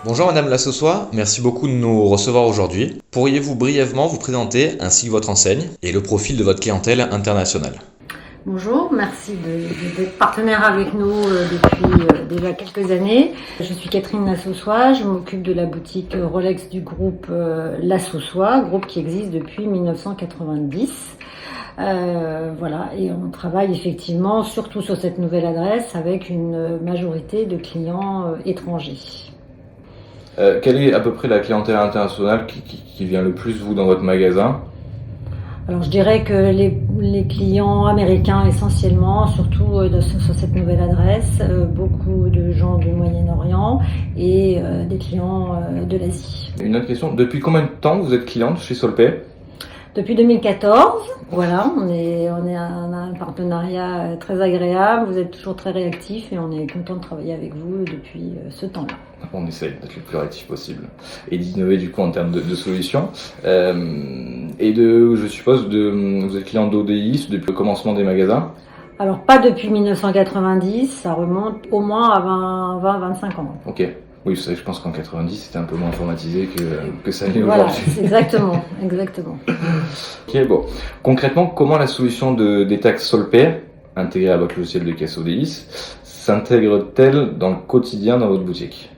Bonjour Madame Lassossois, merci beaucoup de nous recevoir aujourd'hui. Pourriez-vous brièvement vous présenter ainsi que votre enseigne et le profil de votre clientèle internationale? Bonjour, merci d'être partenaire avec nous depuis déjà quelques années. Je suis Catherine Lassossois, je m'occupe de la boutique Rolex du groupe Lassossois, groupe qui existe depuis 1990. Voilà, et on travaille effectivement surtout sur cette nouvelle adresse avec une majorité de clients étrangers. Quelle est à peu près la clientèle internationale qui vient le plus vous dans votre magasin? Alors je dirais que les clients américains essentiellement, surtout sur cette nouvelle adresse, beaucoup de gens du Moyen-Orient et des clients de l'Asie. Une autre question, depuis combien de temps vous êtes cliente chez Solpay? Depuis 2014, voilà, on a un partenariat très agréable, vous êtes toujours très réactifs et on est content de travailler avec vous depuis ce temps-là. On essaye d'être le plus réactif possible et d'innover du coup en termes de solutions. Je suppose, vous êtes client d'ODIS depuis le commencement des magasins? Alors pas depuis 1990, ça remonte au moins à 20-25 ans. Ok. Oui, vous savez, je pense qu'en 90, c'était un peu moins informatisé que ça l'est Voilà, aujourd'hui. exactement, exactement. Ok, bon. Concrètement, comment la solution des taxes Solpay, intégrée à votre logiciel de caisse ODIS, s'intègre-t-elle dans le quotidien dans votre boutique?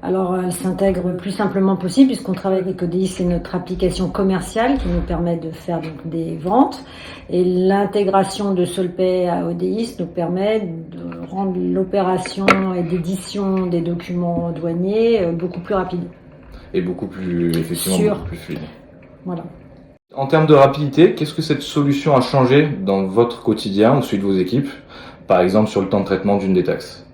Alors, elle s'intègre le plus simplement possible puisqu'on travaille avec ODIS, c'est notre application commerciale qui nous permet de faire donc des ventes. Et l'intégration de Solpay à ODIS nous permet de rendre l'opération et d'édition des documents douaniers beaucoup plus rapide. Et beaucoup plus, effectivement, Sûr. beaucoup plus fluide. Voilà. En termes de rapidité, qu'est-ce que cette solution a changé dans votre quotidien ou celui de vos équipes, par exemple sur le temps de traitement d'une des taxes?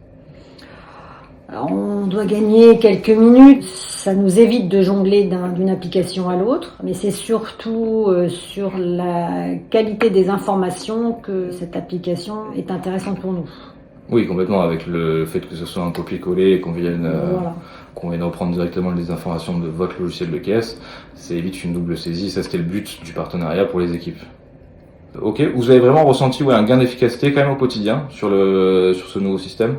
Alors, on doit gagner quelques minutes, ça nous évite de jongler d'une application à l'autre, mais c'est surtout sur la qualité des informations que cette application est intéressante pour nous. Oui, complètement, avec le fait que ce soit un copier-coller et Voilà. qu'on vienne reprendre directement les informations de votre logiciel de caisse, ça évite une double saisie, ça c'était le but du partenariat pour les équipes. Ok, vous avez vraiment ressenti un gain d'efficacité quand même au quotidien sur ce nouveau système?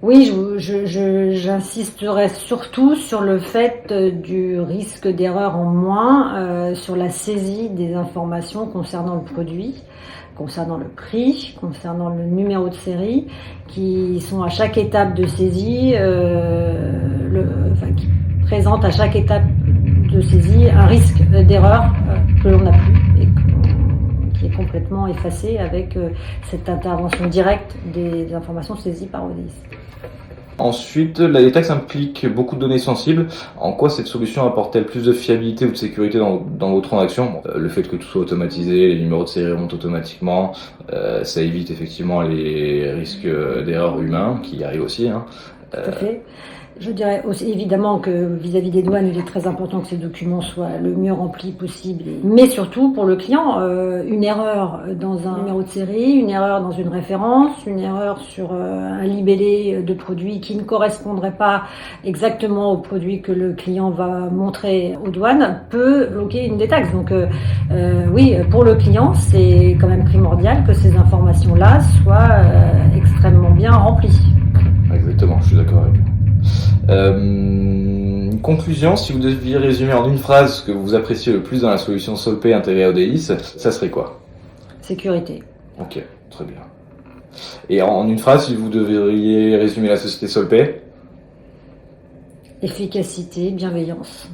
Oui, j'insisterai surtout sur le fait du risque d'erreur en moins, sur la saisie des informations concernant le produit, concernant le prix, concernant le numéro de série, qui sont à chaque étape de saisie, qui présentent à chaque étape de saisie un risque d'erreur que l'on n'a plus et qui est complètement effacé avec cette intervention directe des informations saisies par ODIS. Ensuite, les taxes impliquent beaucoup de données sensibles. En quoi cette solution apporte-t-elle plus de fiabilité ou de sécurité dans vos transactions? Le fait que tout soit automatisé, les numéros de série remontent automatiquement, ça évite effectivement les risques d'erreurs humains qui arrivent aussi. Tout à fait. Je dirais aussi évidemment que vis-à-vis des douanes, il est très important que ces documents soient le mieux remplis possible. Mais surtout pour le client, une erreur dans un numéro de série, une erreur dans une référence, une erreur sur un libellé de produit qui ne correspondrait pas exactement au produit que le client va montrer aux douanes peut bloquer une des taxes. Donc oui, pour le client, c'est quand même primordial que ces informations-là soient extrêmement bien remplies. Exactement, je suis d'accord avec vous. Conclusion, si vous deviez résumer en une phrase ce que vous appréciez le plus dans la solution Solpay intégrée à ODIS, ça serait quoi? Sécurité. Ok, très bien. Et en une phrase, si vous devriez résumer la société Solpay? Efficacité, bienveillance.